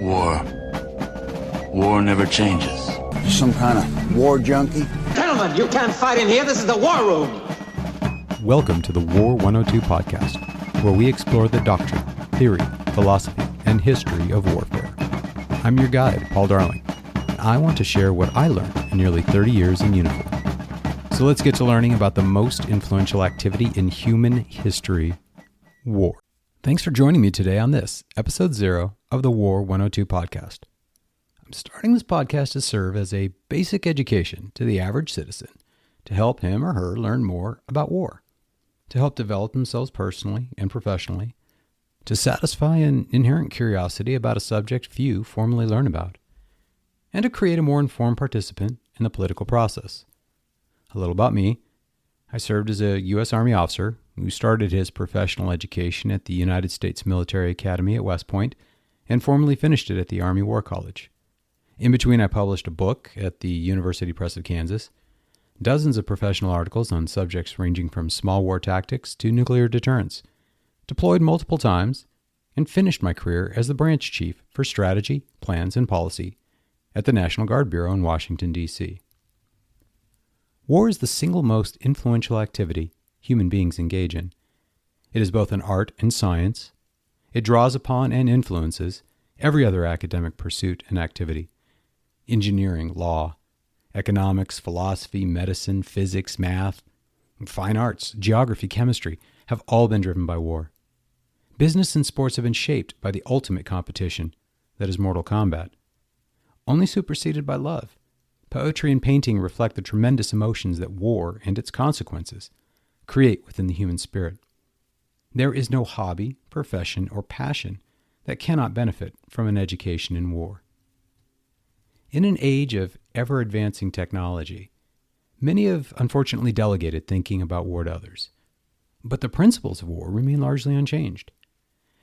War. War never changes. Some kind of war junkie? Gentlemen, you can't fight in here. This is the war room. Welcome to the War 102 podcast, where we explore the doctrine, theory, philosophy, and history of warfare. I'm your guide, Paul Darling, and I want to share what I learned in nearly 30 years in uniform. So let's get to learning about the most influential activity in human history, war. Thanks for joining me today on this, episode 0 of the War 102 podcast. I'm starting this podcast to serve as a basic education to the average citizen to help him or her learn more about war, to help develop themselves personally and professionally, to satisfy an inherent curiosity about a subject few formally learn about, and to create a more informed participant in the political process. A little about me. I served as a U.S. Army officer who started his professional education at the United States Military Academy at West Point and formally finished it at the Army War College. In between, I published a book at the University Press of Kansas, dozens of professional articles on subjects ranging from small war tactics to nuclear deterrence, deployed multiple times, and finished my career as the branch chief for strategy, plans, and policy at the National Guard Bureau in Washington, D.C. War is the single most influential activity human beings engage in. It is both an art and science. It draws upon and influences every other academic pursuit and activity. Engineering, law, economics, philosophy, medicine, physics, math, fine arts, geography, chemistry have all been driven by war. Business and sports have been shaped by the ultimate competition, that is Mortal Kombat, only superseded by love. Poetry and painting reflect the tremendous emotions that war and its consequences create within the human spirit. There is no hobby, profession, or passion that cannot benefit from an education in war. In an age of ever-advancing technology, many have unfortunately delegated thinking about war to others. But the principles of war remain largely unchanged.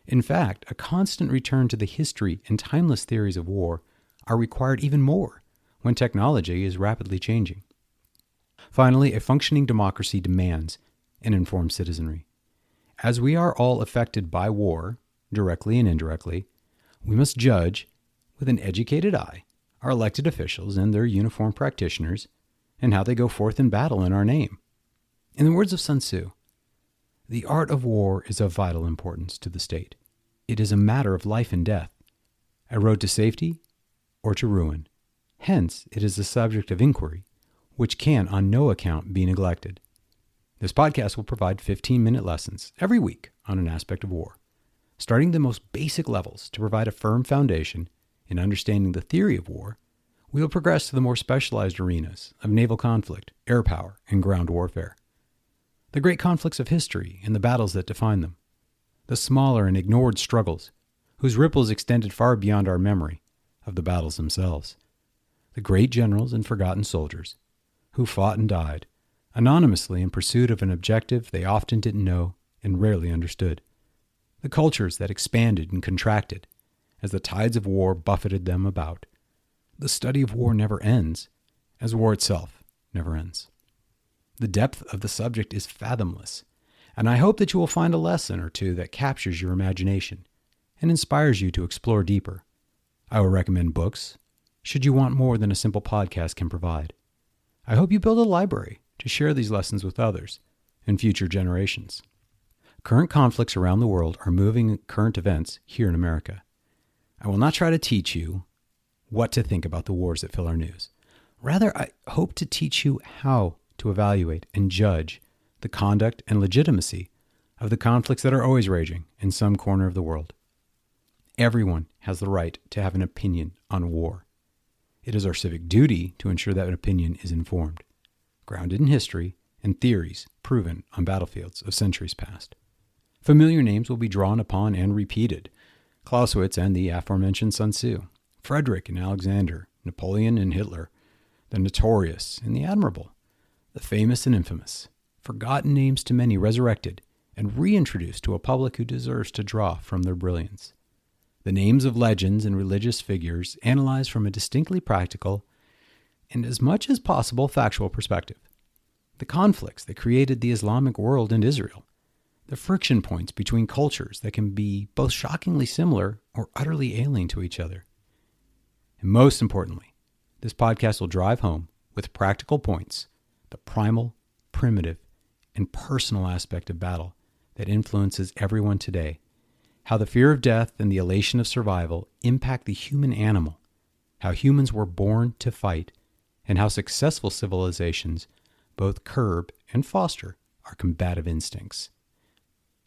In fact, a constant return to the history and timeless theories of war are required even more when technology is rapidly changing. Finally, a functioning democracy demands an informed citizenry. As we are all affected by war, directly and indirectly, we must judge, with an educated eye, our elected officials and their uniformed practitioners, and how they go forth in battle in our name. In the words of Sun Tzu, the art of war is of vital importance to the state. It is a matter of life and death, a road to safety or to ruin. Hence, it is a subject of inquiry, which can on no account be neglected. This podcast will provide 15-minute lessons every week on an aspect of war, starting the most basic levels to provide a firm foundation in understanding the theory of war. We will progress to the more specialized arenas of naval conflict, air power, and ground warfare, the great conflicts of history and the battles that define them, the smaller and ignored struggles whose ripples extended far beyond our memory of the battles themselves, the great generals and forgotten soldiers who fought and died anonymously in pursuit of an objective they often didn't know and rarely understood, the cultures that expanded and contracted as the tides of war buffeted them about. The study of war never ends, as war itself never ends. The depth of the subject is fathomless, and I hope that you will find a lesson or two that captures your imagination and inspires you to explore deeper. I will recommend books, should you want more than a simple podcast can provide. I hope you build a library to share these lessons with others and future generations. Current conflicts around the world are moving current events here in America. I will not try to teach you what to think about the wars that fill our news. Rather, I hope to teach you how to evaluate and judge the conduct and legitimacy of the conflicts that are always raging in some corner of the world. Everyone has the right to have an opinion on war. It is our civic duty to ensure that an opinion is informed, grounded in history and theories proven on battlefields of centuries past. Familiar names will be drawn upon and repeated: Clausewitz and the aforementioned Sun Tzu, Frederick and Alexander, Napoleon and Hitler, the notorious and the admirable, the famous and infamous, forgotten names to many resurrected and reintroduced to a public who deserves to draw from their brilliance. The names of legends and religious figures analyzed from a distinctly practical and as much as possible factual perspective. The conflicts that created the Islamic world and Israel, the friction points between cultures that can be both shockingly similar or utterly alien to each other, And most importantly, this podcast will drive home with practical points the primal, primitive, and personal aspect of battle that influences everyone today, how the fear of death and the elation of survival impact the human animal, how humans were born to fight, and how successful civilizations both curb and foster our combative instincts.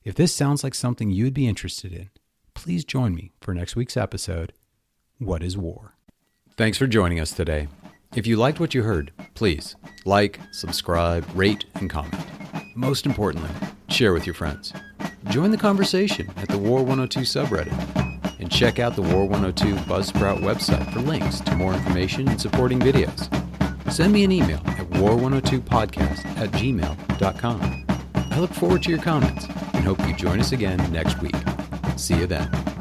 If this sounds like something you'd be interested in, please join me for next week's episode, What is War? Thanks for joining us today. If you liked what you heard, please like, subscribe, rate, and comment. Most importantly, share with your friends. Join the conversation at the War 102 subreddit, and check out the War 102 Buzzsprout website for links to more information and supporting videos. Send me an email at war102podcast@gmail.com. I look forward to your comments and hope you join us again next week. See you then.